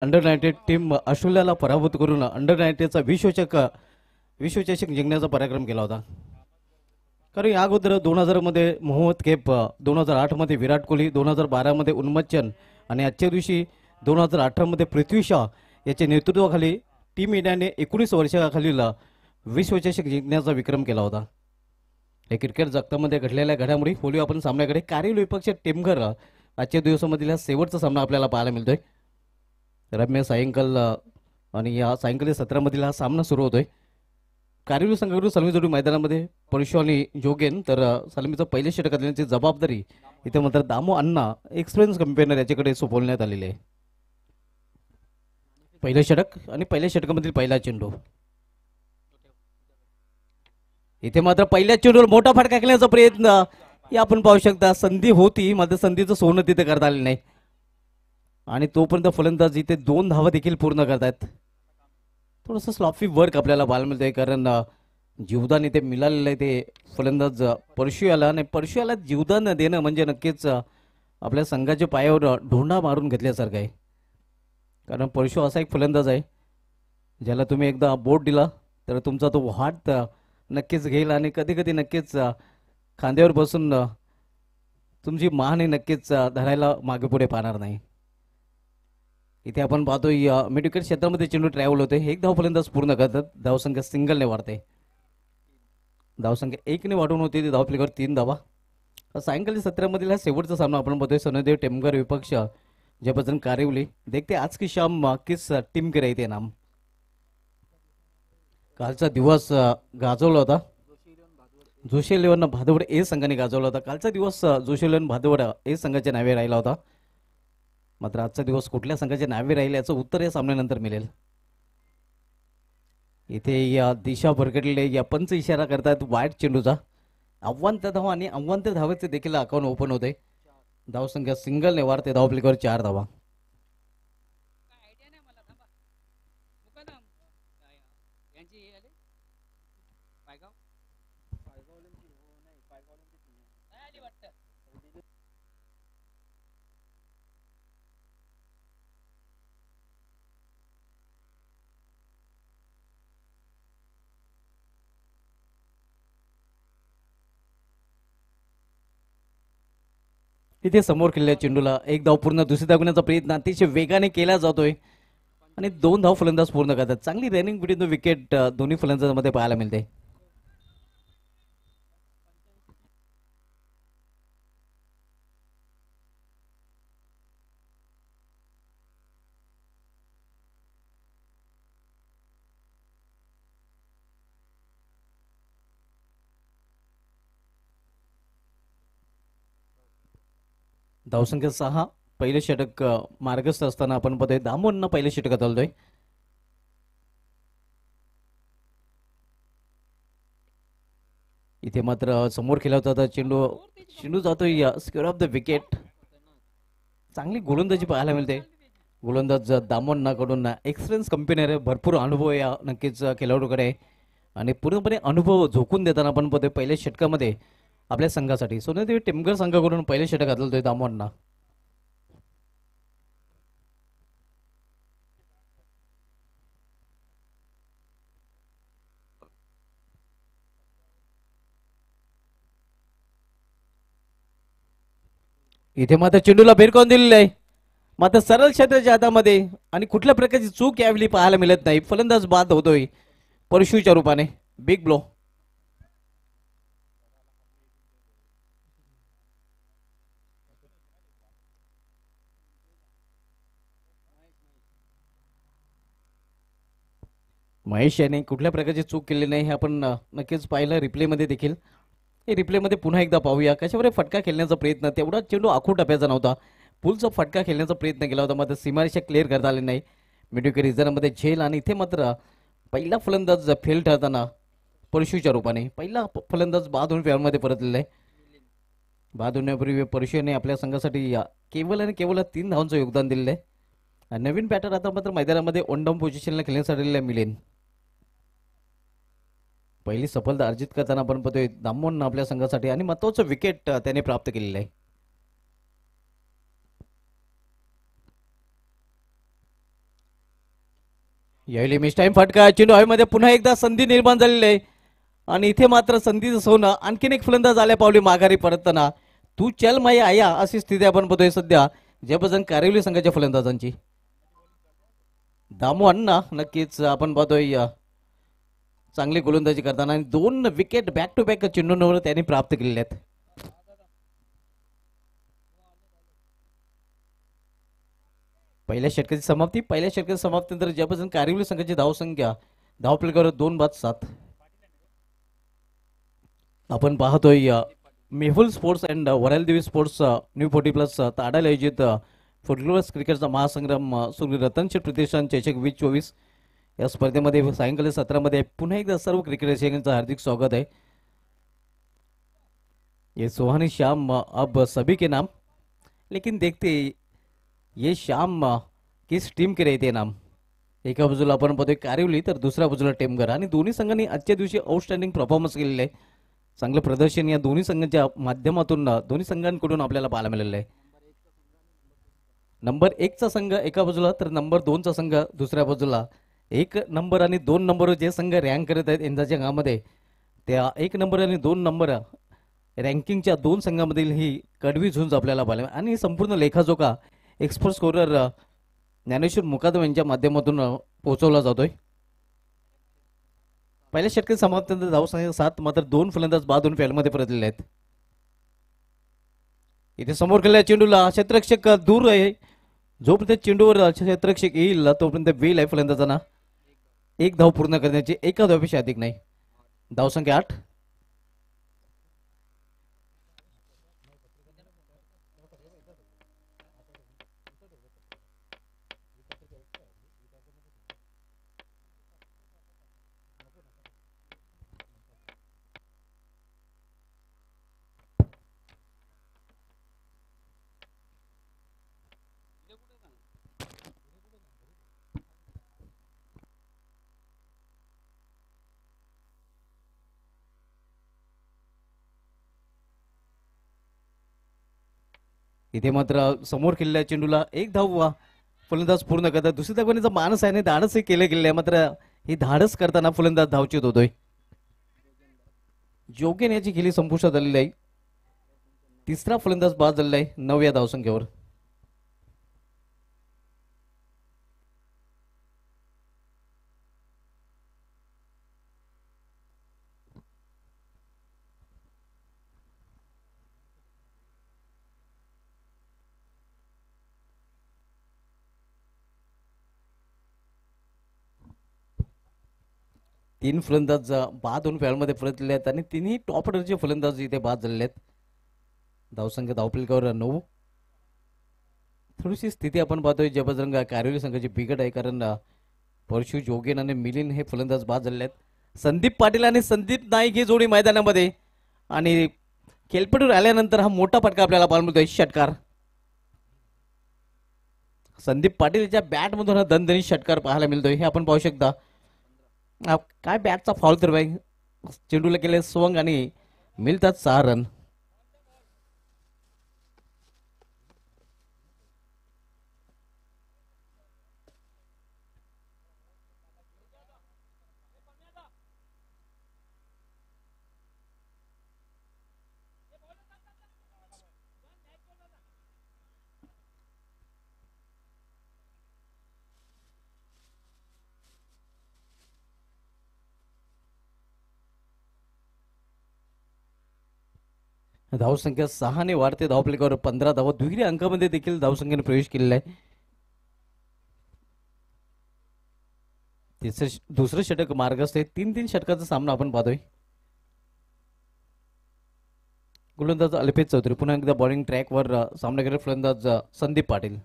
Under 19 team ऑस्ट्रेलियाला पराभूत करून अंडर 19चा विश्वचषक जिंकण्याचा पराक्रम केला होता. कारण या अगोदर 2000 मध्ये मोहम्मद कैफ, 2008 मध्ये विराट कोहली, 2012 मध्ये उन्मोचन आणि आजच्या दिवशी 2018 मध्ये पृथ्वी शॉ याच्या नेतृत्वाखाली टीम इंडियाने 19 वर्षाखालील विश्वचषक जिंकण्याचा विक्रम केला होता. हे क्रिकेट जगतामध्ये घडलेल्या घडामोडी बोलूया आपण सामन्याकडे. कारिल विपक्ष टेमघर आजच्या दिवसामधील शेवटचा सामना आपल्याला पाहायला मिळतोय. रम्य सायंकाळ आणि या सायंकाळी सत्रामधील हा सामना सुरू होतोय. कारिल संघाकडून सलमी जोडी मैदानामध्ये परशु आणि जोगेन, तर सलमीचं पहिले षटक करण्याची जबाबदारी इथे मात्र दामो अण्णा एक्सपिरियन्स कंपेनर याच्याकडे सोपवण्यात आलेले आहे. पहिलं षटक आणि पहिल्या षटकामधील पहिला चेंडू. इथे मात्र पहिल्या चेंडूवर मोठा फटका खेळण्याचा प्रयत्न आपण पाहू शकता. संधी होती मात्र संधीचं सोनं तिथे करता आले नाही आणि तोपर्यंत फलंदाज इथे 2 धावा देखील पूर्ण करतात. थोडंसं स्लॉफी वर्क आपल्याला पाहायला मिळतंय कारण जीवदान इथे मिळालेलं आहे ते फलंदाज परशु याला, आणि परशु याला जीवदान देणं म्हणजे नक्कीच आपल्या संघाच्या पायावर ढोंडा मारून घेतल्यासारखं आहे. कारण परशु असा एक फलंदाज आहे ज्याला तुम्ही एकदा बोट दिला तर तुमचा तो हात नक्कीच घेईल आणि कधी कधी नक्कीच खांद्यावर बसून तुमची मान नक्कीच धरायला मागे पुढे पाहणार नाही. इथे आपण पाहतोय मिड विकेट क्षेत्रामध्ये चेंडू ट्रॅव्हल होते. एक धाव फलंदाज पूर्ण करतात. धावसंख्या सिंगलने वाढते. धावसंख्या 1 ने वाढून होती ती धाव प्लेवर 3 धावा. सायंकाळी सत्रामधील हा शेवटचा सामना आपण पाहतोय. सनदेव टेमघर विपक्ष जयबजरंग कारिवली. देखते आज की शाम किस टीम के रहते नाम. कालचा दिवस गाजवला होता जोशी 11 भादवड ए संघाने गाजवला होता. कालचा दिवस जोशी 11 भादवड ए संघाच्या नावे राहिला होता. मात्र आजचा दिवस कुठल्या संघाच्या नावे राहिले याचं उत्तर या सामन्यानंतर मिळेल. इथे या दिशा भरकटलेले या पंच इशारा करतात वाईट चेंडूचा. आव्हान धावा आणि आव्हान धावेचे देखील अकाउंट ओपन होते. धावसंख्या सिंगलने वाढते. धाव प्लेवर 4 धावा. इथे समोर केलेल्या चेंडूला एक धाव पूर्ण, दुसरी धाव घेण्याचा प्रयत्न अतिशय वेगाने केला जातोय आणि 2 धाव फलंदाज पूर्ण करतात. चांगली रनिंग बिटवीन द विकेट दोन्ही फलंदाजांमध्ये पाहायला मिळते. धावसंख्या 6. पहिले षटक मार्गस्थ असताना आपण बघतोय दामोंना पहिले षटकात आलोय. इथे मात्र समोर खेळला होता चेंडू जातोय स्क्वेअर ऑफ द विकेट. चांगली गोलंदाजी पाहायला मिळते. गोलंदाज दामोंना कडून एक्सपिरियन्स कंपनी भरपूर अनुभव या नक्कीच खेळाडूकडे आणि पूर्णपणे अनुभव झोकून देताना आपण बघतोय पहिल्या षटकामध्ये आपल्या संघासाठी सोनेदेवी टेमघर संघाकडून पहिले षटक घातलंय दामोंना. इथे मात्र चेंडूला भिरकावून दिलेलं आहे मात्र सरळ क्षेत्राच्या हातामध्ये आणि कुठल्या प्रकारची चूक यावेळी पाहायला मिळत नाही. फलंदाज बाद होतोय परशुच्या रूपाने. Big blow. महेश याने कुठल्या प्रकारची चूक केली नाही हे आपण नक्कीच पाहिलं रिप्लेमध्ये देखील. हे रिप्लेमध्ये पुन्हा एकदा पाहूया. कशावर फटका खेळण्याचा प्रयत्न, तेवढा चेंडू आखून टप्प्याचा नव्हता. पुलचा फटका खेळण्याचा प्रयत्न केला होता मात्र सीमारेषा क्लिअर करता आले नाही. मिडविकेट रिझर्वमध्ये झेल आणि इथे मात्र पहिला फलंदाज फेल ठरताना परशुच्या रूपाने पहिला फलंदाज बाद होऊन फेअरमध्ये परतलेला आहे. बाद होण्यापूर्वी परशुने आपल्या संघासाठी केवळ आणि केवळ 3 धावांचं योगदान दिलेलं आहे. नवीन बॅटर आता मात्र मैदानामध्ये ऑन डाऊन पोझिशनला खेळण्यासाठी मिळेल. पहिली सफलता अर्जित करताना आपण पाहतोय दामोंना आपल्या संघासाठी आणि महत्त्वाचं विकेट त्याने प्राप्त केलेलं आहे. यावेळी मिस टाइम फटका, चेंडू हवेमध्ये पुन्हा एकदा संधी निर्माण झालेली आहे आणि इथे मात्र संधीचं सोनं आणखीन एक फलंदाज आल्या पावली माघारी परतताना. तू चल माई आया अशी स्थिती आपण बघतोय सध्या जयभजन कारिवली संघाच्या फलंदाजांची. दामू अण्णा नक्कीच आपण पाहतोय चांगली गोलंदाजी करताना आणि 2 विकेट बॅक टू बॅक चेंडूंवर त्यांनी प्राप्त केलेले आहेत. पहिल्या षटकाची समाप्तीनंतर जयभजन कारिवली संघाची धावसंख्या धावफलकावर 2-7. आपण पाहतोय मेहुल स्पोर्ट्स अँड वराल देवी स्पोर्ट्स न्यू 40+ ताडाला आयोजित फुटबॉल क्रिकेटचा महासंग्राम सुरू रतनशेठ प्रतिष्ठान चषक 2024 या स्पर्धेमध्ये सायंकाळी 17 मध्ये पुन्हा एकदा सर्व क्रिकेट रसिकांचं हार्दिक स्वागत है. ये सुहानी शाम अब सभी के नाम, लेकिन देखते ये शाम किस टीम के रहते नाम. एका बाजूला आपण पाहतोय कारिवली तर दुसऱ्या बाजूला टेमघर आणि दोन्ही संघांनी आजच्या दिवशी आउटस्टँडिंग परफॉर्मन्स केलेले आहे. चांगलं प्रदर्शन या दोन्ही संघांच्या माध्यमातून दोन्ही संघांकडून आपल्याला पाहायला मिळालेलं आहे. नंबर 1चा संघ एका बाजूला तर नंबर 2चा संघ दुसऱ्या बाजूला. 1 नंबर आणि 2 नंबर जे संघ रँक करत आहेत यंदाच्या काळामध्ये त्या 1 नंबर आणि 2 नंबर रँकिंगच्या 2 संघांमधील ही कडवी झुंज आपल्याला पाहायला आणि संपूर्ण लेखाजोखा एक्सपर्ट स्कोरर ज्ञानेश्वर मुकादम यांच्या माध्यमातून पोहोचवला जातोय. पहिल्या षटकात समाप्तीनंतर धावसंख्या 7 मात्र 2 फलंदाज बाद होऊन फॅलमध्ये परतलेले आहेत. इथे समोर केलेल्या चेंडूला क्षेत्ररक्षक दूर आहे. जोपर्यंत चेंडूवर क्षेत्ररक्षक येईल तोपर्यंत वेल आहे फलंदाजांना 1 धाव पूर्ण करण्याची, एका धावपेक्षा अधिक नाही. धावसंख्या 8. इथे मात्र समोर केलेल्या चेंडूला 1 धाव फलंदाज पूर्ण करतात. दुसरी धावण्याचा मानस आहे आणि धाडसही केले गेले मात्र ही धाडस करताना फलंदाज धावचीत होतोय. जोगेन याची खेळी संपुष्टात आलेली आहे. तिसरा फलंदाज बाद झालेला आहे 9व्या धावसंख्येवर. तीन फलंदाज बाद होऊन फॅलमध्ये परतलेले आहेत आणि तिन्ही टॉप ऑर्डरचे फलंदाज इथे बाद झालेले आहेत. धावसंख्या धावफलकावर 9. थोडीशी स्थिती आपण पाहतोय जबरदंग कारिवली संघाची बिघड आहे कारण परशु जोगेन आणि मिलिंद हे फलंदाज बाद झालेले आहेत. संदीप पाटील आणि संदीप नाईक ही जोडी मैदानामध्ये आणि खेळपटून आल्यानंतर हा मोठा फटका आपल्याला पाहायला मिळतोय. षटकार संदीप पाटील याच्या बॅट मधून हा दणदणीत षटकार पाहायला मिळतोय हे आपण पाहू शकता. काय बॅटचा फॉल तर बाई चेंडूला केले स्वंग आणि मिळतात 6 रन. धावसंख्या 6 ने वाढते. धावफलकावर 15 धावा. दुहेरी अंकामध्ये देखील धावसंख्येने प्रवेश केलेला आहे. दुसरं षटक मार्गस्थ आहे. 3-3 षटकाचा सामना आपण पाहतोय. गोलंदाज अल्पेश चौधरी पुन्हा एकदा बॉलिंग ट्रॅकवर सामना करत फलंदाज संदीप पाटील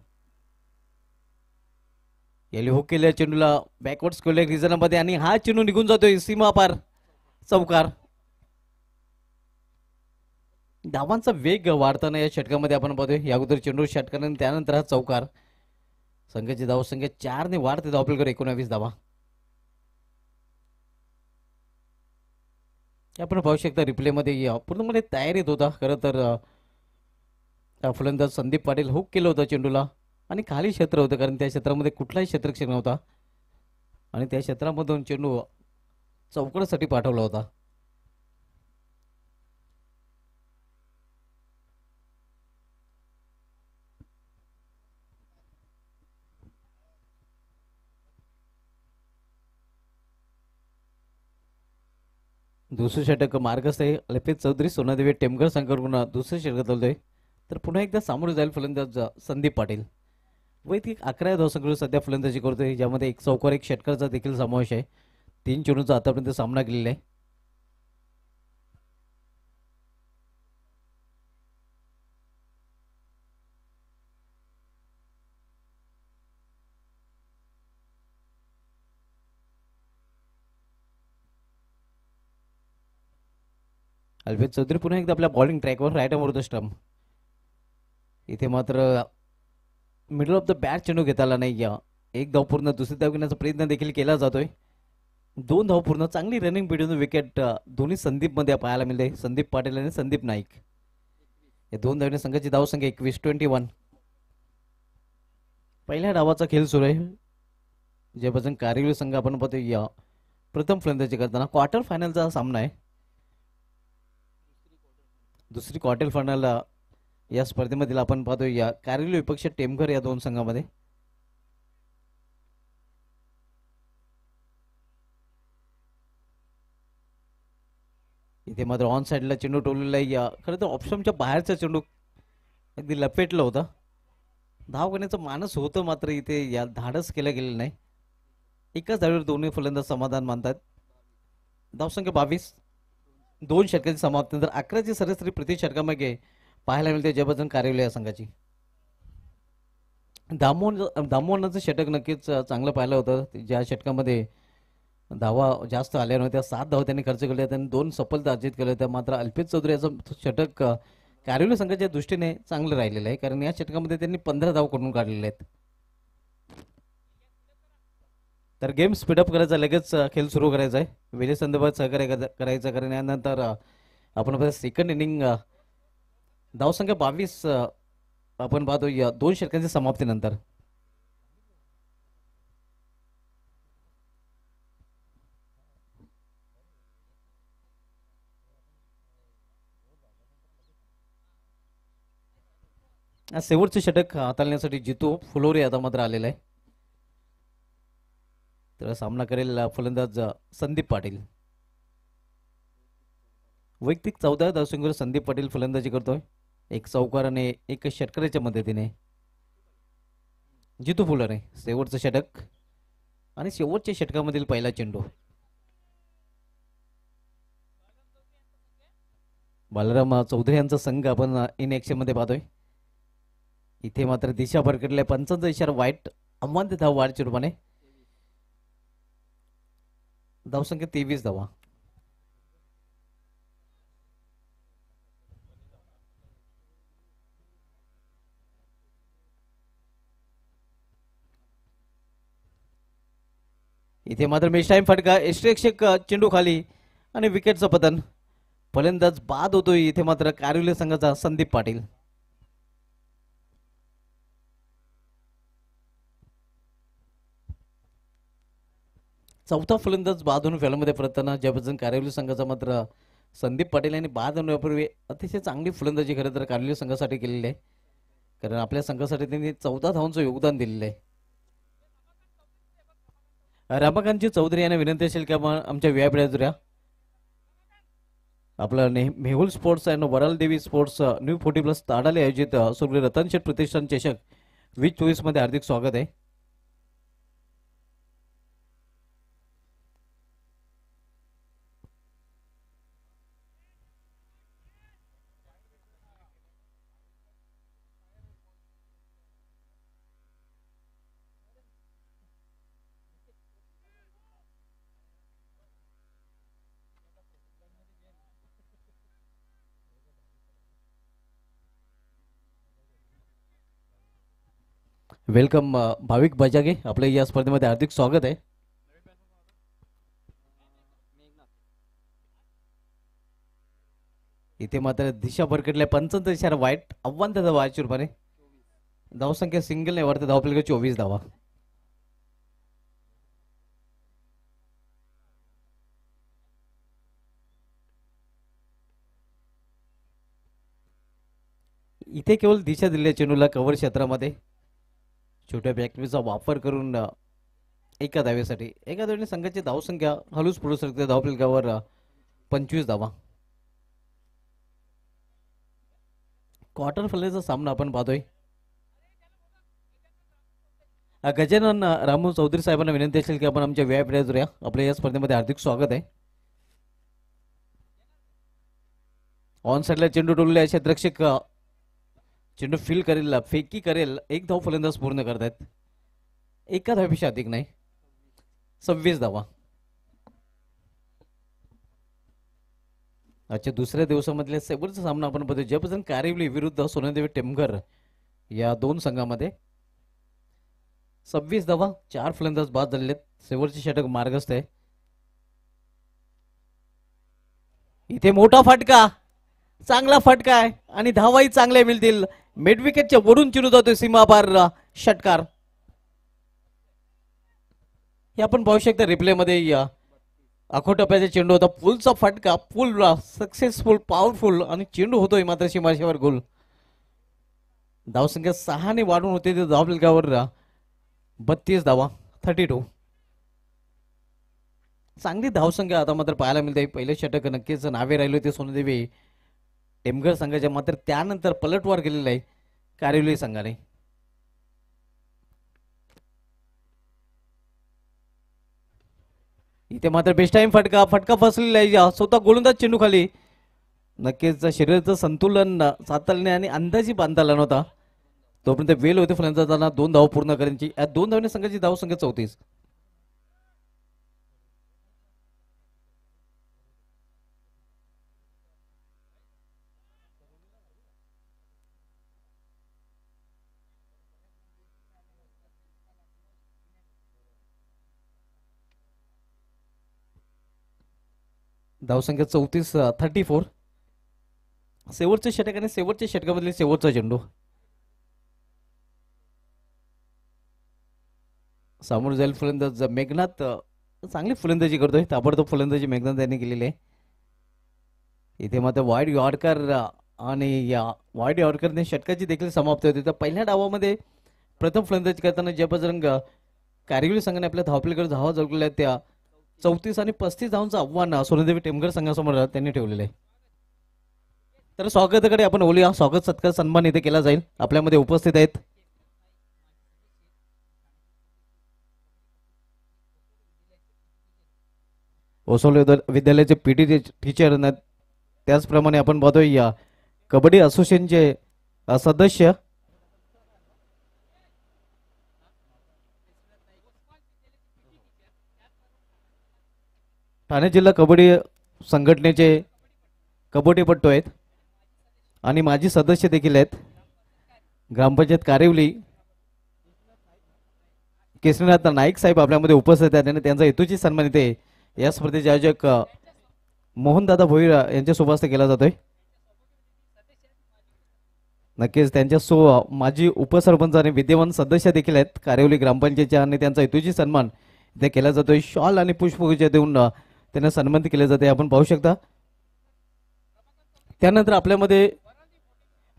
याला हुक केल्या चेंडूला बॅकवर्ड स्क्वेअर रिजनमध्ये आणि हा चेंडू निघून जातोय सीमा पार. चौकार. धावांचा वेग वाढताना या षटकामध्ये आपण पाहतोय. या अगोदर चेंडू षटकार आणि त्यानंतर हा चौकार. संघाची धावसंख्या 4 ने वाढते. धावफलकावर 19 धावा. आपण पाहू शकता रिप्ले मध्ये पूर्णपणे तयारीत होता. खरं तर फलंदाज संदीप पाटील हुक केलं होतं चेंडूला आणि खाली क्षेत्र होतं कारण त्या क्षेत्रामध्ये कुठलाही क्षेत्ररक्षक नव्हता. आणि त्या क्षेत्रामधून चेंडू चौकडसाठी पाठवला होता. दुसरे षटक मार्गस्थ आहे. अल्पेश चौधरी सोनादेवी टेमकर संघाकडून दुसरे षटक चालतोय. तर पुन्हा एकदा सामोरे जाईल फलंदाज संदीप पाटील. वैयक्तिक 11 धावसंख्येवर सध्या फलंदाजी करतोय, ज्यामध्ये एक चौकार एक षटकाचा देखील समावेश आहे. 3 चेंडूंचा आतापर्यंत सामना केलेला आहे. अल्पेश चौधरी पुन्हा एकदा आपल्या बॉलिंग ट्रॅकवर राईट अमोर स्टंप. इथे मात्र मिडल ऑफ द बॅट चेंडू घेता आला नाही. एक धाव पूर्ण दुसरी धाव घेण्याचा प्रयत्न देखील केला जातोय. 2 धाव पूर्ण, चांगली रनिंग भेटून विकेट दोन्ही संदीप मध्ये पाहायला मिळते. संदीप पाटील आणि संदीप नाईक या 2 धावने संघाची धावसंख्या 21 पहिल्या डावाचा खेळ सुरू आहे. ज्यापासून कारगिल संघ आपण पाहतोय या प्रथम फलंदाजी करताना क्वार्टर फायनलचा सामना आहे. दुसरी क्वार्टर फायनल या स्पर्धेमधील आपण पाहतोय या कारगिल विपक्ष टेमघर या 2 संघामध्ये. इथे मात्र ऑन साईडला चेंडू टोललेला आहे. खरं तर ऑप्शनच्या बाहेरचा चेंडू अगदी लपेटलं होतं. धाव घेण्याचं मानस होतं, मात्र इथे या धाडस केलं गेलेलं नाही. एकाच धावीवर दोन्ही फलंदाज समाधान मानतात. धावसंख्या 22, 2 षटकांची समाप्ती नंतर 11ची सरासरी प्रति षटकामागे पाहायला मिळते जयभजन कारगिल या संघाची. दामोहनाचं षटक नक्कीच चांगलं पाहिलं होतं. ज्या षटकामध्ये धावा जास्त आल्या नव्हत्या, 7 धावा त्यांनी खर्च केल्या, त्यांनी 2 सफलता अर्जित केल्या होत्या. मात्र अल्पेश चौधरी याचं षटक कारगिल संघाच्या दृष्टीने चांगलं राहिलेलं आहे, कारण या षटकामध्ये त्यांनी 15 धाव करून काढलेले आहेत. तर गेम स्पीडअप करायचा, लगेच खेळ सुरू करायचा आहे. वेळे संदर्भात सहकार्य करायचं, कारण यानंतर आपण सेकंड इनिंग धावसंख्या 22 आपण पाहतो या 2 षटकांच्या समाप्तीनंतर. शेवटचे षटक हाताळण्यासाठी जितू फुलोरे आता मात्र आलेला आहे. तर सामना करेल फलंदाज संदीप पाटील. वैयक्तिक 14 धावसंख्येवर संदीप पाटील फलंदाजी करतोय. एक चौकार आणि एक षटकाराच्या मदतीने. जितू फुलोरे शेवटचं षटक आणि शेवटच्या षटकामधील पहिला चेंडू. बालराम चौधरी यांचा संघ आपण इन ऍक्शन मध्ये पाहतोय. इथे मात्र दिशा भरकटल्या. 55 इशारा वाईट, अमान्य धाव वाढच्या रूपाने. धावसंख्या 23 धावा. इथे मात्र मिस टाइम फटका, एक्स्ट्रेक्षक चेंडू खाली आणि विकेटचं पतन. फलंदाज बाद होतोय इथे मात्र कारगिल संघाचा संदीप पाटील. चौथा फलंदाज बाद होऊन फॅलमध्ये परतताना ज्यापासून कारगिल संघाचा मात्र संदीप पाटील यांनी बाद होण्यापूर्वी अतिशय चांगली फलंदाजी खरं तर कारगिल संघासाठी केलेली आहे, कारण आपल्या संघासाठी त्यांनी 14 धावांचं योगदान दिलेलं आहे. रमाकांतजी चौधरी यांना विनंती असेल की आमच्या व्यायापीठात आपलं मेहुल स्पोर्ट्स अँड वराल देवी स्पोर्ट्स न्यू 40+ ताडाले आयोजित स्वर्गीय रतन शेठ प्रतिष्ठान चषक 2024 मध्ये हार्दिक स्वागत आहे. वेलकम भाविक बजागे, आपलं या स्पर्धेमध्ये हार्दिक स्वागत आहे. इथे मात्र दिशा भरकटल्या. 55 इशारा वाईट, आव्हान त्याचा वायच्या रूपाने. धावसंख्या सिंगल नाही, वरती धावपलका 24 धावा. इथे केवळ दिशा दिल्या चेंडूला कव्हर क्षेत्रामध्ये छोट्या बॅकस्पीडचा वापर करून एका धावेने संघाची धावसंख्या हळूच पुढे सरकते. धावफलकावर 25 धावा. क्वार्टर फायनलचा सामना आपण पाहतोय. गजानन रामू चौधरी साहेबांना विनंती असेल की आपण आमच्या व्यायाम जोड्या आपल्या या स्पर्धेमध्ये हार्दिक स्वागत आहे. ऑन साइडला चेंडू टोलले क्षेत्ररक्षक चेंडू फील करेल, फेकी करेल. एक धाव फलंदाज पूर्ण करतायत. एका धावेपेक्षा अधिक नाही. 26 धावा. आजच्या दुसऱ्या दिवसामधल्या शेवटचा सामना आपण पाहतो जयप्रसन्न कारिवली विरुद्ध सोनादेवी टेमघर या दोन संघामध्ये. 26 धावा, 4 फलंदाज बाद झालेले. शेवटचे षटक मार्गस्थ आहे. इथे मोठा फटका, चांगला फटका आहे आणि धावाही चांगल्या मिळतील. मिड विकेटच्या वरून चेंडू जातोय सीमापार षटकार. हे आपण पाहू शकता रिप्ले मध्ये. अखोटप्प्याचा चेंडू होता, पुलचा फटका, पुल सक्सेसफुल, पॉवरफुल आणि चेंडू होतोय मात्र सीमारेषेवर गोल. धावसंख्या 6 ने वाढून होते ते धावफलकावर 32 धावा, 32. चांगली धावसंख्या आता मात्र पाहायला मिळते. पहिले षटक नक्कीच नावे राहिले होते सोनादेवी टेमघर संघाच्या, मात्र त्यानंतर पलटवार केलेला आहे कारिवली संघाने. इथे मात्र बेस्ट टाइम फटका फसलेला आहे. स्वतः गोलंदाज चेंडू खाली. नक्कीच शरीराचं संतुलन साधताना आणि अंदाजी बांधता आला नव्हता. तोपर्यंत वेल होते फलंदाजांना 2 धाव पूर्ण करायची. या 2 धावने संघाची धावसंख्या 34. धावसंख्या 34, 34. शेवटचे षटक आणि शेवटच्या षटकामधले शेवटचा चेंडू. समोर जाईल फलंदाज मेघनाथ. चांगली फलंदाजी करतोय, ताबडतोब फलंदाजी मेघनाथ यांनी केलेली आहे. इथे मात्र वाईड यॉर्कर आणि या वाईड यॉर्करने षटकाची देखील समाप्ती होती. तर पहिल्या डावामध्ये प्रथम फलंदाजी करताना जयबजरंग कारिवली संघाने आपल्या धावफलकावर धावा जोडलेल्या त्या 34 आणि 35 धावांचं आव्हान सोनादेवी टेमघर संघासमोर त्यांनी ठेवलेलं आहे. तर स्वागताकडे आपण बोलूया. स्वागत सत्कार सन्मान इथे केला जाईल. आपल्यामध्ये उपस्थित आहेत ओसोले विद्यालयाचे पीटी टीचर. त्याचप्रमाणे आपण पाहतोय या कबड्डी असोसिएशनचे सदस्य ठाणे जिल्हा कबड्डी संघटनेचे कबड्डीपटू आहेत आणि माजी सदस्य देखील आहेत. ग्रामपंचायत कारिवली केशरीनाथ नाईक साहेब आपल्यामध्ये उपस्थित आहेत आणि त्यांचा हेतूची सन्मान इथे या स्पर्धेचे आयोजक मोहनदादा भोईर यांच्या शुभ हस्ते केला जातोय. नक्कीच त्यांच्या माजी उपसरपंच आणि विद्यमान सदस्य देखील आहेत कारिवली ग्रामपंचायतच्या आणि त्यांचा हेतूची सन्मान इथे केला जातोय. शॉल आणि पुष्पगुच्छ देऊन त्यांना सन्मानित केले जाते आपण पाहू शकता. त्यानंतर आपल्यामध्ये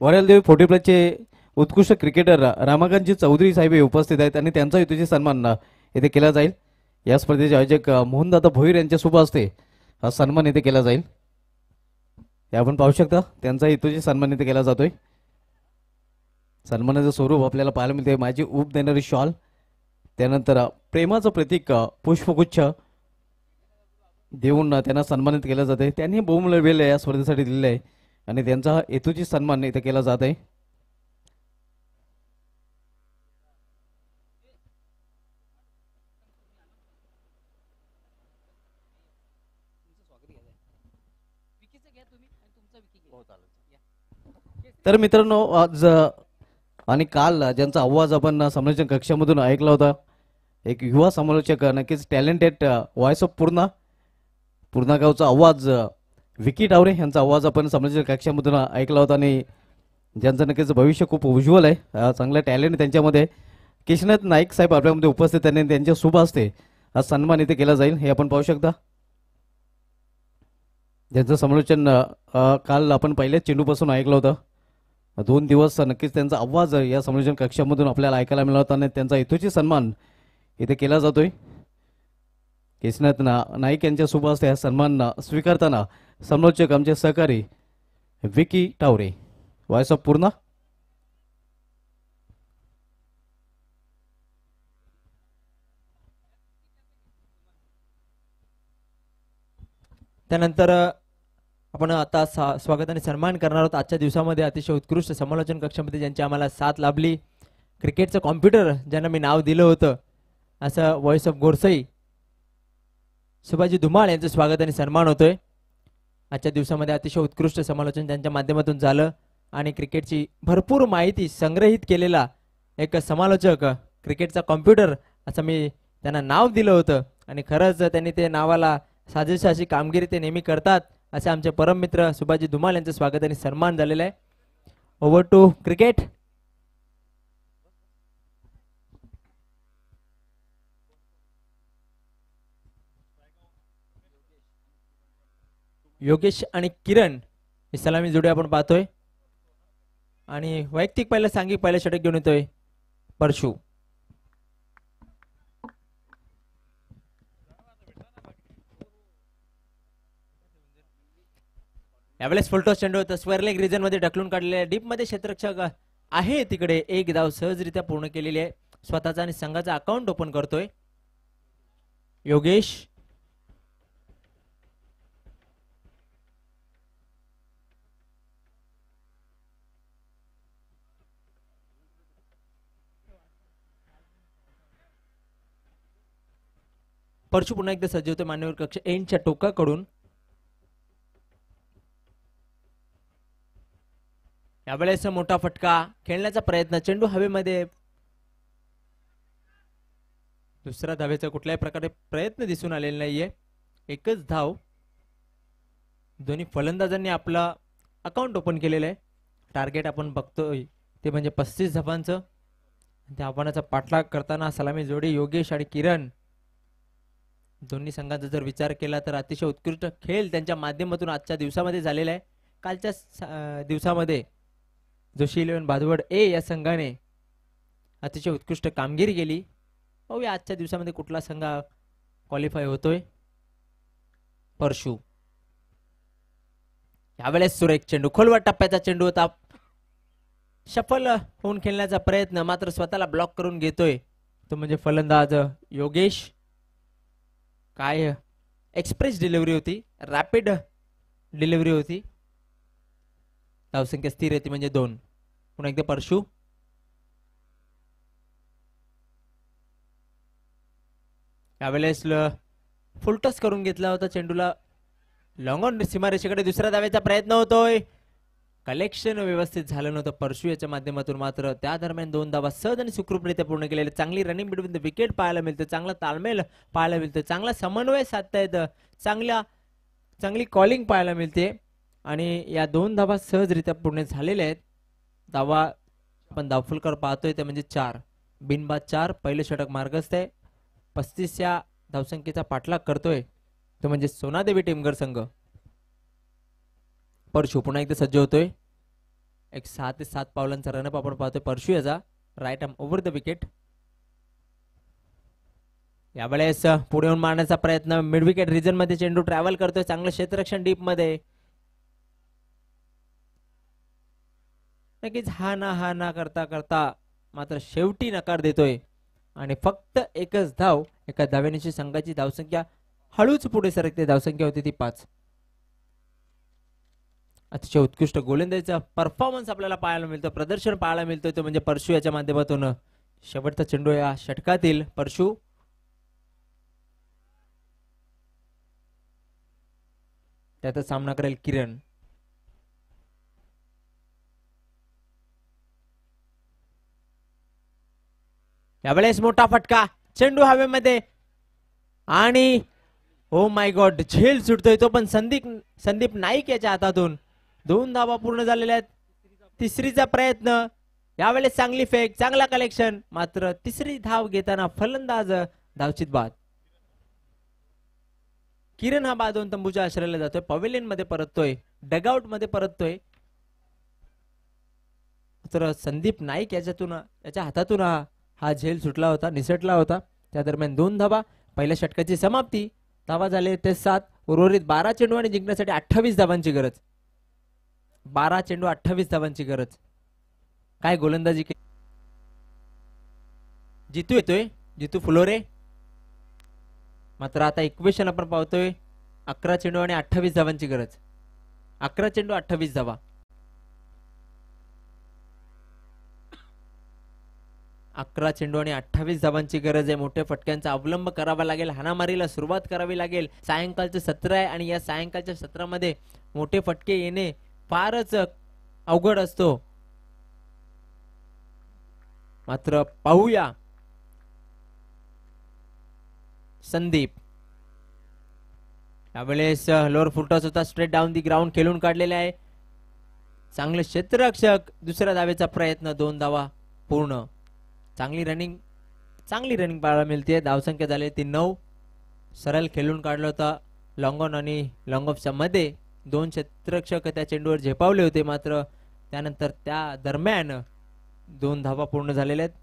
वरालदेवी 40+ उत्कृष्ट क्रिकेटर रामाकांतजी चौधरी साहेब उपस्थित आहेत आणि त्यांचा हेतूची सन्मान इथे केला जाईल. या स्पर्धेचे आयोजक मोहनदादा भोईर यांच्या शुभ हस्ते हा सन्मान इथे केला जाईल. हे आपण पाहू शकता त्यांचा हेतूची सन्मान इथे केला जातोय. सन्मानाचं स्वरूप आपल्याला पाहायला मिळते. माझी ऊब देणारी शॉल, त्यानंतर प्रेमाचं प्रतीक पुष्पगुच्छ देऊन त्यांना सन्मानित केलं जाते. त्यांनी बहुमूल्य वेळ या स्पर्धेसाठी दिलेला आहे आणि त्यांचा हेतूची सन्मान इथे केला जात आहे. तर मित्रांनो आज आणि काल ज्यांचा आवाज आपण समालोचन कक्षामधून ऐकला होता, एक युवा समालोचक, नक्कीच टॅलेंटेड व्हॉइस ऑफ पूर्णा गावचा आवाज विकी टावरे यांचा आवाज आपण समालोचन कक्षामधून ऐकला होता आणि ज्यांचं नक्कीच भविष्य खूप उज्ज्वल आहे. चांगला टॅलेंट त्यांच्यामध्ये. केशनाथ नाईक साहेब आपल्यामध्ये उपस्थित आणि त्यांच्या शुभ हस्ते हा सन्मान इथे केला जाईल. हे आपण पाहू शकता. ज्यांचं समालोचन काल आपण पहिल्याच चेंडूपासून ऐकलं होतं. 2 दिवस नक्कीच त्यांचा आवाज या समालोचन कक्षामधून आपल्याला ऐकायला मिळत आणि त्यांचा यथोचित सन्मान इथे केला जातोय. केशनाथ नाईक यांच्या शुभ हस्ते हा सन्मान स्वीकारताना समालोचक आमचे सहकारी विकी टावरे. वॉइस ऑफ पूर्ण. त्यानंतर आपण आता स्वागत आणि सन्मान करणार आहोत. आजच्या दिवसामध्ये अतिशय उत्कृष्ट समालोचन कक्षामध्ये ज्यांची आम्हाला साथ लाभली, क्रिकेटचं कॉम्प्युटर ज्यांना मी नाव दिलं होतं असं व्हॉइस ऑफ गोरसई सुभाजी धुमाळ यांचं स्वागत आणि सन्मान होतोय. आजच्या दिवसामध्ये अतिशय उत्कृष्ट समालोचन त्यांच्या माध्यमातून झालं आणि क्रिकेटची भरपूर माहिती संग्रहित केलेला एक समालोचक, क्रिकेटचा कॉम्प्युटर असं मी त्यांना नाव दिलं होतं आणि खरंच त्यांनी ते नावाला साजेशी अशी कामगिरी ते नेहमी करतात. असे आमचे परम मित्र सुभाजी धुमाळ यांचं स्वागत आणि सन्मान झालेला आहे. Over to cricket. योगेश आणि किरण ही सलामी जोडी आपण पाहतोय आणि वैयक्तिक पहिलं सांघिक पहिलं षटक घेऊन येतोय परशु. यावेळेस फुलटॉस चेंडू होता स्क्वेअर लेग रिजन मध्ये ढकलून काढलेले डीप मध्ये क्षेत्ररक्षक आहे तिकडे एक धाव सहजरित्या पूर्ण केलेली आहे. स्वतःचा आणि संघाचा अकाउंट ओपन करतोय योगेश. परशु पुन्हा एकदा सज्ज होते मान्यवर कक्ष एंडच्या टोकाकडून. यावेळेस मोठा फटका खेळण्याचा प्रयत्न, चेंडू हवेमध्ये. दुसऱ्या धावेचा कुठल्याही प्रकारे प्रयत्न दिसून आलेला नाहीये. एकच धाव. दोन्ही फलंदाजांनी आपला अकाउंट ओपन केलेलं आहे. टार्गेट आपण बघतोय ते म्हणजे 35 धावांचं. त्या आव्हानाचा पाठलाग करताना सलामी जोडी योगेश आणि किरण. दोन्ही संघांचा जर विचार केला तर अतिशय उत्कृष्ट खेळ त्यांच्या माध्यमातून आजच्या दिवसामध्ये झालेला आहे. कालच्या दिवसामध्ये जोशी 11 भादवड ए या संघाने अतिशय उत्कृष्ट कामगिरी केली. पाहूया आजच्या दिवसामध्ये कुठला संघ क्वालिफाय होतोय. परशु. यावेळेस सुरेख चेंडू, खोलवर टप्प्याचा चेंडू होता. सफल होऊन खेळण्याचा प्रयत्न, मात्र स्वतःला ब्लॉक करून घेतोय तो म्हणजे फलंदाज योगेश. काय एक्सप्रेस डिलिव्हरी होती, रॅपिड डिलिव्हरी होती. धावसंख्या स्थिर होती म्हणजे 2. पुन्हा एकदा परशु. यावेळेस फुलटॉस करून घेतला होता चेंडूला. लॉंग ऑन सीमारेषेकडे दुसऱ्या धावेचा प्रयत्न होतोय. कलेक्शन व्यवस्थित झालं नव्हतं परशु याच्या माध्यमातून, मात्र त्या दरम्यान 2 धावा सहज आणि सुखरूपरित्या पूर्ण केलेले. चांगली रनिंग बिटवीन द विकेट पाहायला मिळते, चांगला ताळमेळ पाहायला मिळतो, चांगला समन्वय साधता येतं, चांगली कॉलिंग पाहायला मिळते आणि या 2 धावा सहजरित्या पूर्ण झालेल्या आहेत. धावा आपण धावफुलकर पाहतोय ते म्हणजे 4. बिनबाद 4. पहिलं षटक मार्गस्थ आहे. 35 या धावसंख्येचा पाठलाग करतोय तो म्हणजे सोनादेवी टीमगर संघ. परशु पुन्हा एकदा सज्ज होतोय. एक 6 ते 7 पावलांचा रनअप आपण पाहतोय परशु याचा. Right arm over the wicket. यावेळेस पुढे येऊन मारण्याचा प्रयत्न, मिड विकेट रिजन मध्ये चेंडू ट्रॅव्हल करतोय. चांगलं क्षेत्ररक्षण डीप मध्ये. नक्कीच हा ना करता करता मात्र शेवटी नकार देतोय आणि फक्त एकच धाव. एका धावेनिशी संघाची धावसंख्या हळूच पुढे सरकते. धावसंख्या होती ती 5. अतिशय उत्कृष्ट गोलंदाजीचा परफॉर्मन्स आपल्याला पाहायला मिळतो, प्रदर्शन पाहायला मिळतोय तो म्हणजे परशु याच्या माध्यमातून. शेवटचा चेंडू या षटकातील परशु. त्याचा सामना करेल किरण. यावेळेस मोठा फटका, चेंडू हवेमध्ये आणि ओ माय गॉड झेल सुटतोय तो पण संदीप नाईक याच्या हातातून. 2 धावा पूर्ण झालेल्या आहेत. तिसरीचा प्रयत्न. यावेळेस चांगली फेक, चांगला कलेक्शन, मात्र तिसरी धाव घेताना फलंदाज धावचित बाद. किरण हा बाद 2 तंबूच्या आश्रयाला जातोय. पवेलियन मध्ये परततोय, डगआउट मध्ये परततोय. तर संदीप नाईक याच्या हातातून हा झेल सुटला होता, निसटला होता. त्या दरम्यान 2 धावा. पहिल्या षटकाची समाप्ती. धावा झाले ते 7. उर्वरित 12 चेंडू आणि जिंकण्यासाठी 28 धावांची गरज. 12 चेंडू 28 धावांची गरज. काय गोलंदाजी जितू येतोय, जितू फुलोरे. मात्र आता इक्वेशन आपण पाहतोय 11 चेंडू आणि 28 धावांची गरज. 11 चेंडू 28 धावा. 11 चेंडू आणि 28 धावांची गरज आहे. मोठ्या फटक्यांचा अवलंब करावा लागेल, हाणामारीला सुरुवात करावी लागेल. सायंकाळचं सत्र आहे आणि या सायंकाळच्या सत्रामध्ये मोठे फटके येणे फारच अवघड असतो. मात्र पाहूया संदीप. यावेळेस लोअर फुलटॉस होता, स्ट्रेट डाऊन दी ग्राउंड खेळून काढलेले आहे. चांगले क्षेत्ररक्षक. दुसऱ्या धावेचा प्रयत्न. 2 धावा पूर्ण. चांगली रनिंग पाहायला मिळते. धावसंख्या झाली ती 9. सरळ खेळून काढला होता लॉंग ऑन आणि लॉंग ऑफच्या मध्ये. 2 क्षेत्ररक्षक त्या चेंडूवर झेपावले होते. मात्र त्यानंतर त्या दरम्यान 2 धावा पूर्ण झालेल्या आहेत.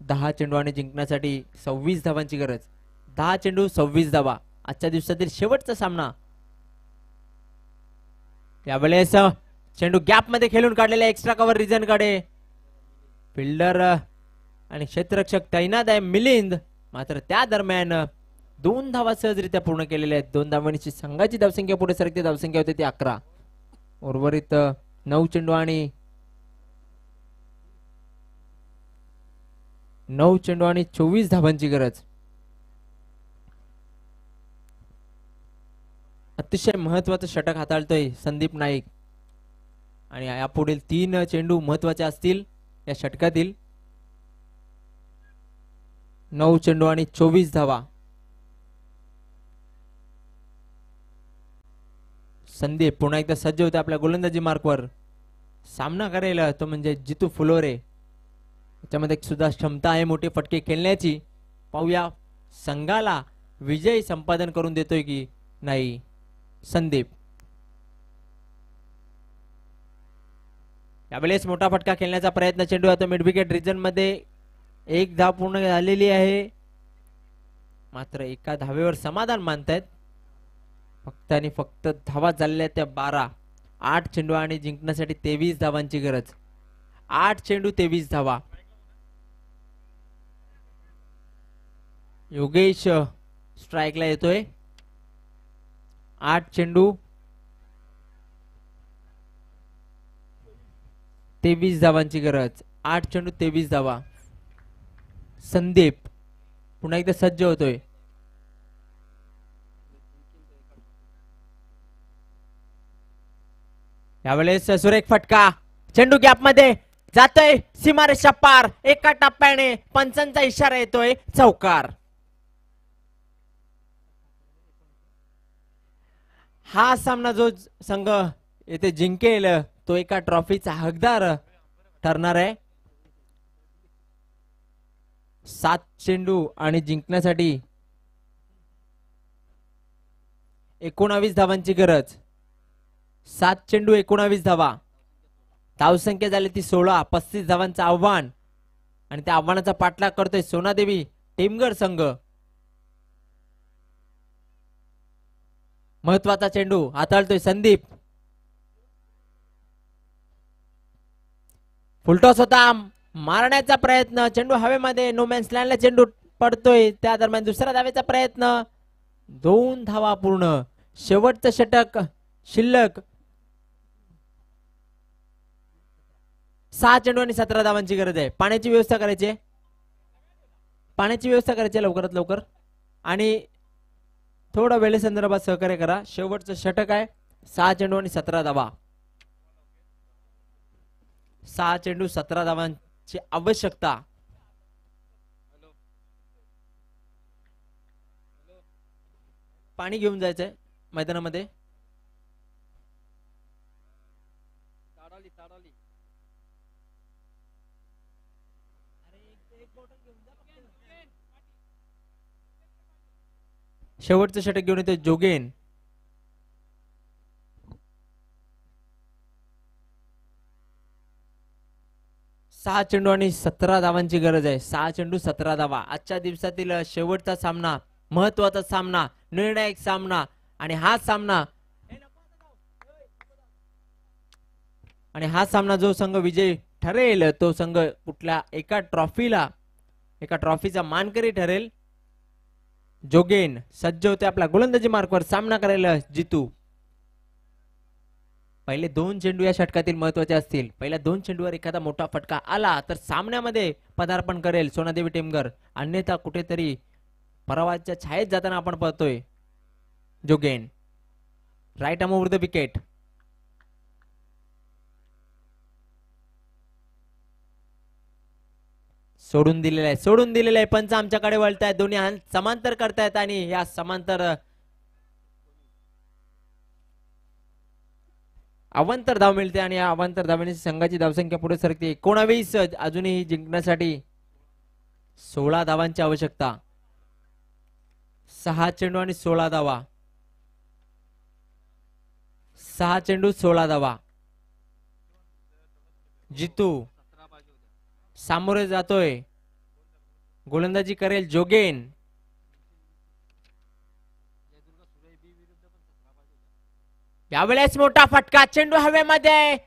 10 चेंडू आणि जिंकण्यासाठी 26 धावांची गरज. 10 चेंडू 26 धावा. आजच्या दिवसातील शेवटचा सामना. यावेळेस चेंडू गॅप मध्ये खेळून काढलेला एक्स्ट्रा कव्हर रिजन कडे. फिल्डर आणि क्षेत्ररक्षक तैनात आहे मिलिंद. मात्र त्या दरम्यान 2 धावा सहजरित्या पूर्ण केलेल्या आहेत. 2 धावांची संघाची धावसंख्या पुढे सरकते. धावसंख्या होते ती 11. उर्वरित 9 चेंडू आणि 24 धावांची गरज. अतिशय महत्वाचं षटक हाताळतोय संदीप नाईक आणि यापुढील 3 चेंडू महत्वाचे असतील या षटकातील. 9 चेंडू आणि 24 धावा. संदीप पुन्हा एकदा सज्ज होते आपल्या गोलंदाजी मार्कवर. सामना करायला तो म्हणजे जितू फुलोरे. त्याच्यामध्ये सुद्धा क्षमता आहे मोठे फटके खेळण्याची. पाहूया संघाला विजय संपादन करून देतोय की नाही संदीप. यावेळेस मोठा फटका खेळण्याचा प्रयत्न. चेंडू आता मिड विकेट रिजन मध्ये. 1 धाव पूर्ण झालेली आहे. मात्र एका धावेवर समाधान मानतायत. फक्त आणि फक्त धावा झालेल्या त्या 12. 8 चेंडू आणि जिंकण्यासाठी 23 धावांची गरज. 8 चेंडू 23 धावा. योगेश स्ट्राईकला येतोय. 8 चेंडू 23 धावांची गरज. 8 चेंडू 23 धावा. संदीप पुन्हा एकदा सज्ज होतोय. यावेळेस सुरेख फटका. चेंडू गॅप मध्ये जातोय सीमारेषा पार. एका टप्प्याने पंचांचा इशारा येतोय चौकार. हा सामना जो संघ येथे जिंकेल तो एका ट्रॉफीचा हकदार ठरणार आहे. 7 चेंडू आणि जिंकण्यासाठी 19 धावांची गरज. 7 चेंडू 19 धावा. धावसंख्या झाली ती 16. 35 धावांचं आव्हान आणि त्या आव्हानाचा पाठलाग करतोय सोनादेवी टीमगड संघ. महत्वाचा चेंडू हाताळतोय संदीप. फुलटॉस होता. मारण्याचा प्रयत्न. चेंडू हवेमध्ये. नो मॅन्स लँडला चेंडू पडतोय. त्या दरम्यान दुसऱ्या धावेचा प्रयत्न. 2 धावा पूर्ण. शेवटचं षटक शिल्लक. 6 चेंडू आणि 17 धावांची गरज आहे. पाण्याची व्यवस्था करायची. लवकरात लवकर आणि थोडा वेळेसंदर्भात सहकार्य करा. शेवटचं षटक आहे. 6 चेंडू आणि 17 धावा. 6 चेंडू 17 धावांची आवश्यकता. पाणी घेऊन जायचंय मैदानामध्ये. शेवटचं षटक घेऊन येतो जोगेन. 6 चेंडू आणि 17 धावांची गरज आहे. 6 चेंडू 17 धावा. आजच्या दिवसातील शेवटचा सामना, महत्वाचा सामना, निर्णायक सामना आणि हा सामना जो संघ विजयी ठरेल तो संघ कुठल्या एका ट्रॉफीचा मानकरी ठरेल. जोगेन सज्ज होते आपल्या गोलंदाजी मार्कवर सामना करायला जितू. पहिले 2 चेंडू या षटकातील महत्वाचे असतील. पहिल्या 2 चेंडूवर एखादा मोठा फटका आला तर सामन्यामध्ये पदार्पण करेल सोनादेवी टेमघर, अन्यथा कुठेतरी पराभवाच्या छायेत जाताना आपण पाहतोय. जोगेन right arm over the wicket. सोडून दिलेलं आहे. पंच आमच्याकडे वळतायत, दोन्ही हात समांतर करतायत आणि या समांतर अवांतर धाव मिळते आणि या अवांतर धावांनी संघाची धावसंख्या पुढे सरकते. 19 अजूनही जिंकण्यासाठी 16 धावांची आवश्यकता. 6 चेंडू आणि 16 धावा. 6 चेंडू 16 धावा. जितू सामोरे जातोय. गोलंदाजी करेल जोगेन. यावेळेस मोठा फटका, चेंडू हवेमध्ये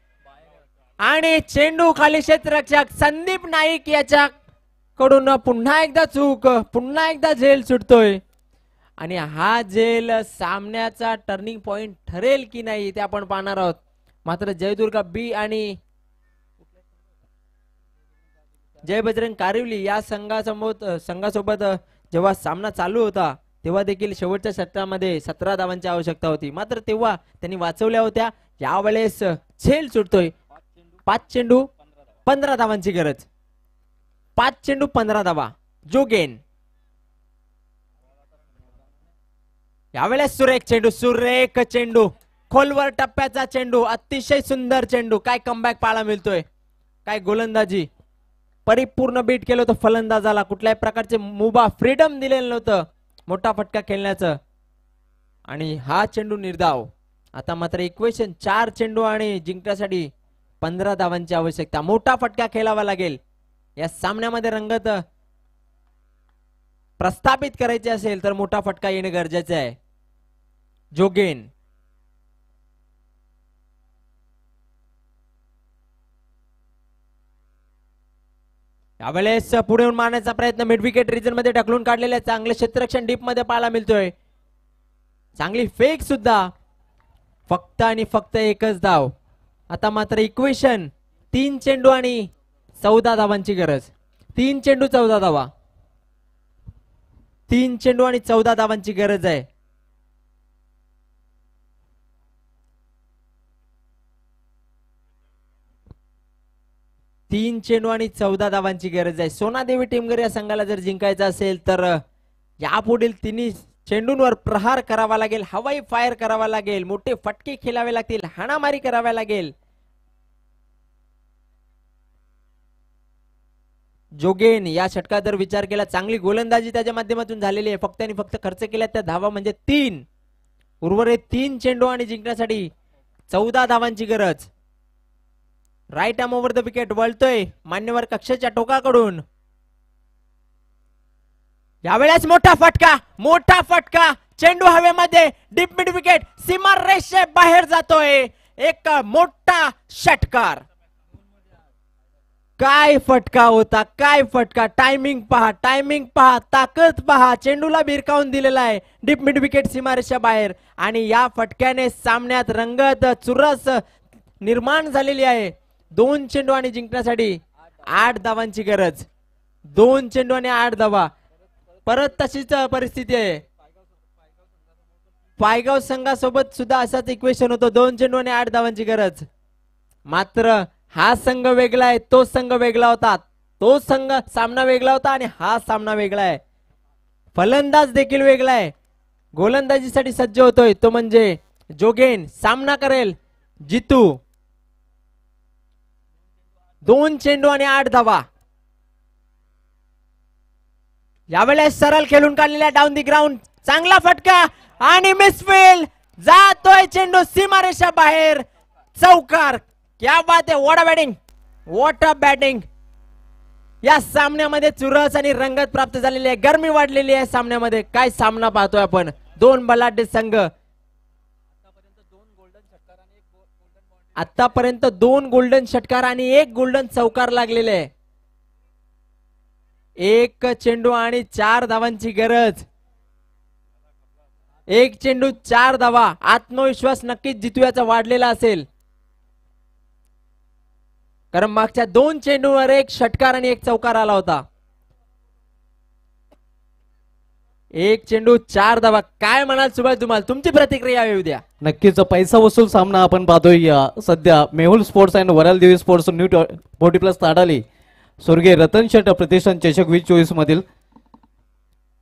आणि चेंडू खाली क्षेत्ररक्षक संदीप नाईक याच्याकडून पुन्हा एकदा चूक, पुन्हा एकदा झेल सुटतोय आणि हा झेल सामन्याचा टर्निंग पॉइंट ठरेल की नाही ते आपण पाहणार आहोत. मात्र जयदुर्गा बी आणि जय बजरंग कारिवली या संघासोबत जेव्हा सामना चालू होता तेव्हा देखील शेवटच्या षटकामध्ये 17 धावांची आवश्यकता होती, मात्र तेव्हा त्यांनी वाचवल्या होत्या. यावेळेस झेल सुटतोय. 5 चेंडू 15 धावांची गरज. 5 चेंडू 15 धावा. जोगेन यावेळेस सुरेख चेंडू, खोलवर टप्प्याचा चेंडू, अतिशय सुंदर चेंडू. काय कमबॅक पाहायला मिळतोय, काय गोलंदाजी. परिपूर्ण बीट केलं होतं फलंदाजाला, कुठल्याही प्रकारचे मुभा फ्रीडम दिलेलं नव्हतं मोठा फटका खेळण्याचं आणि हा चेंडू निर्धाव. आता मात्र इक्वेशन 4 चेंडू आणि जिंकण्यासाठी 15 धावांची आवश्यकता. मोठा फटका खेळावा लागेल या सामन्यामध्ये. रंगत प्रस्थापित करायचे असेल तर मोठा फटका येणे गरजेचे आहे. जोगेन यावेळेस पुढे येऊन मारण्याचा प्रयत्न, मिड विकेट रिजन मध्ये ढकलून काढलेल्या चांगले क्षेत्ररक्षण डीप मध्ये पाहायला मिळतोय. चांगली फेक सुद्धा. फक्त आणि फक्त एकच धाव. आता मात्र इक्वेशन 3 चेंडू आणि 14 धावांची गरज. 3 चेंडू 14 धावा. 3 चेंडू आणि 14 धावांची गरज आहे. तीन चेंडू आणि 14 धावांची गरज आहे. सोनादेवी टेमघर या संघाला जर जिंकायचं असेल तर यापुढील तिन्ही चेंडूंवर प्रहार करावा लागेल, हवाई फायर करावा लागेल, मोठे फटके खेळावे लागतील, हाणामारी करावी लागेल. जोगेन या षटकात जर विचार केला, चांगली गोलंदाजी त्याच्या माध्यमातून झालेली आहे. फक्त आणि फक्त खर्च केल्या त्या धावा म्हणजे 3. उर्वरित 3 चेंडू आणि जिंकण्यासाठी 14 धावांची गरज. Right arm over the wicket वळतोय मान्यवर कक्षाच्या टोकाकडून. यावेळेस मोठा फटका, चेंडू हवेमध्ये, डीप मिड विकेट, सीमा रेषे बाहेर जातोय. एक मोठा षटकार. काय फटका होता, काय फटका. टायमिंग पहा, ताकद पहा. चेंडूला भिरकावून दिलेला आहे डीप मिड विकेट, सीमारेषा बाहेर आणि या फटक्याने सामन्यात रंगत चुरस निर्माण झालेली आहे. 2 चेंडू आणि जिंकण्यासाठी 8 धावांची गरज. 2 चेंडू आणि 8 धावा. परत तशीच परिस्थिती आहे. पायगाव संघासोबत सुद्धा असाच इक्वेशन होतं. 2 चेंडू आणि 8 धावांची गरज. मात्र हा संघ वेगळा आहे, तो संघ वेगळा होता. तो संघ सामना वेगळा होता आणि हा सामना वेगळा आहे. फलंदाज देखील वेगळा आहे. गोलंदाजीसाठी सज्ज होतोय तो म्हणजे जोगेन. सामना करेल जितू. 2 चेंडू आणि 8 धावा. यावेळेस सरळ खेळून काढलेल्या डाऊन दी ग्राउंड. चांगला फटका आणि मिसफील्ड. जातोय चेंडू सीमारेषा बाहेर. चौकार. क्या बात आहे. What a batting, what a batting. या सामन्यामध्ये चुरस आणि रंगत प्राप्त झालेली आहे, गरमी वाढलेली आहे सामन्यामध्ये. काय सामना पाहतोय आपण, दोन बलाढ्य संघ. आतापर्यंत 2 गोल्डन षटकार आणि 1 गोल्डन चौकार लागलेले आहे. एक चेंडू आणि 4 धावांची गरज. 1 चेंडू 4 धावा. आत्मविश्वास नक्कीच जितूयाचा वाढलेला असेल, कारण मागच्या 2 चेंडूवर 1 षटकार आणि 1 चौकार आला होता. 1 चेंडू 4 धावा. काय म्हणाल सुभाष, तुम्हाला तुमची प्रतिक्रिया येऊ द्या. नक्कीच पैसा वसूल सामना आपण पाहतोय सध्या. मेहुल स्पोर्ट्स अँड वराल देवी स्पोर्ट्स न्यू 40+ ताडाली स्वर्गीय रतन शेट प्रतिष्ठान चषक 2024 मधील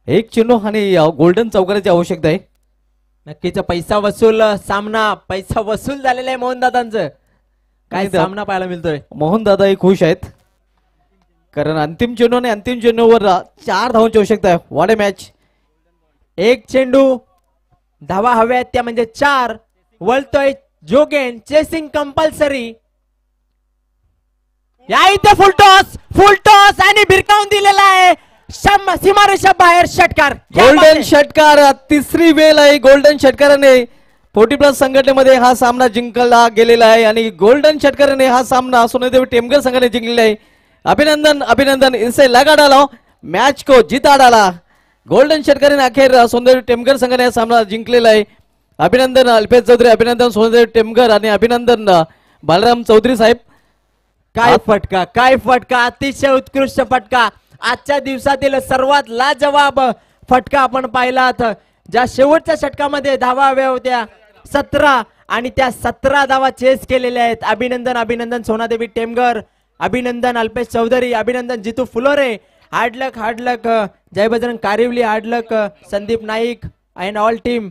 1 चेंडू आणि गोल्डन चौकाराची आवश्यकता आहे. नक्कीच पैसा वसूल सामना, पैसा वसूल झालेला आहे मोहन दादांचं. काय सामना पाहायला मिळतोय. मोहन दादाही खुश आहेत, कारण अंतिम चेंडू आणि अंतिम चेंडूवर 4 धावांची आवश्यकता आहे. What a match. 1 चेंडू, धावा हव्यात त्या म्हणजे 4. वळतोय जोगेन, चेसिंग कंपल्सरी. या इथे फुलटॉस आणि भिरकावून दिलेला आहे सीमारेषा बाहेर. षटकार, गोल्डन षटकार. तिसरी वेळ आहे गोल्डन षटकाराने 40+ संघटनेमध्ये हा सामना जिंकला गेलेला आहे आणि गोल्डन षटकाराने हा सामना सोनेदेवी टेमघर संघाने जिंकलेला आहे. अभिनंदन अभिनंदन. इसे लगा डाला, मॅच को जिता डाला. गोल्डन षटकाराने अखेर सोनेदेवी टेमघर संघाने हा सामना जिंकलेला आहे. अभिनंदन अल्पेश चौधरी, अभिनंदन सोनेदेवी टेमघर आणि अभिनंदन बालराम चौधरी साहेब. काय फटका, काय फटका, अतिशय उत्कृष्ट फटका. आजच्या दिवसातील सर्वात लाजवाब फटका आपण पाहिलात. ज्या शेवटच्या षटकामध्ये धावा हव्या होत्या 17 आणि त्या 17 धावा चेस केलेल्या आहेत. अभिनंदन अभिनंदन सोनादेवी टेमघर, अभिनंदन अल्पेश चौधरी, अभिनंदन Jitu Phulore. Hard luck Jay Bajrang Kariwali, hard luck Sandeep Naik and all team.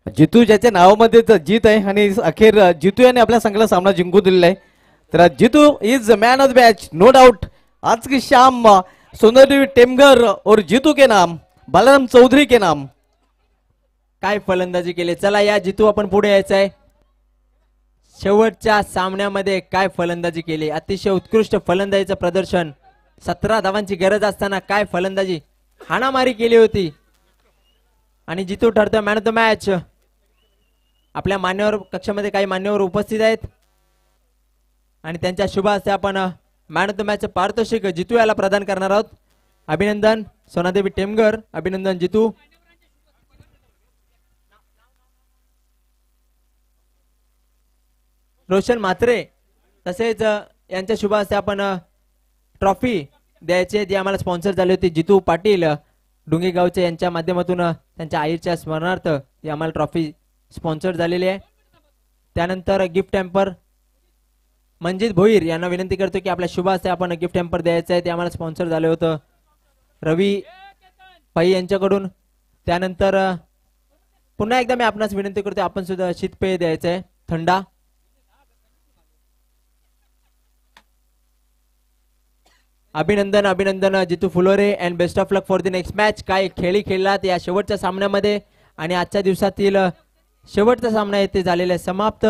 Jitu ज्याच्या नावामध्येच जीत आहे आणि अखेर जितू याने आपल्या संघाला सामना जिंकून दिलेला आहे. तर Jitu is man of the match, no doubt. आज की शाम सोनादेवी टेमघर और जितू के नाम, बालराम चौधरी के नाम. काय फलंदाजी केली. चला या जितू आपण पुढे यायचं आहे. शेवटच्या सामन्यामध्ये काय फलंदाजी केली, अतिशय उत्कृष्ट फलंदाजीचं प्रदर्शन. 17 धावांची गरज असताना काय फलंदाजी, हाणामारी केली होती. आणि जितू ठरतोय मॅन ऑफ द मॅच. आपल्या मान्यवर कक्षामध्ये काही मान्यवर उपस्थित आहेत आणि त्यांच्या शुभ हस्ते आपण मॅन ऑफ द मॅच पारितोषिक जितू याला प्रदान करणार आहोत. अभिनंदन सोनादेवी टेमघर, अभिनंदन जितू. रोशन म्हात्रे तसेच यांच्या शुभ हस्ते आपण ट्रॉफी द्यायचे, जी आम्हाला स्पॉन्सर झाली होती जितू पाटील डुंगेगावचे यांच्या माध्यमातून. त्यांच्या आईच्या स्मरणार्थ ही आम्हाला ट्रॉफी स्पॉन्सर झालेली आहे. त्यानंतर गिफ्ट हॅम्पर मंजित भोईर यांना विनंती करतो की आपल्या शुभ हस्ते आपण गिफ्ट हॅम्पर द्यायचं आहे, ते आम्हाला स्पॉन्सर झालं होतं रवी पै यांच्याकडून. त्यानंतर पुन्हा एकदा मी आपणास विनंती करतो, आपण सुद्धा शीतपेय द्यायचं आहे थंडा. अभिनंदन अभिनंदन Jitu Phulore and best of luck for the next match. काय खेळी खेळलात या शेवटच्या सामन्यामध्ये आणि आजच्या दिवसातील शेवटचा सामना येथे झालेला आहे समाप्त.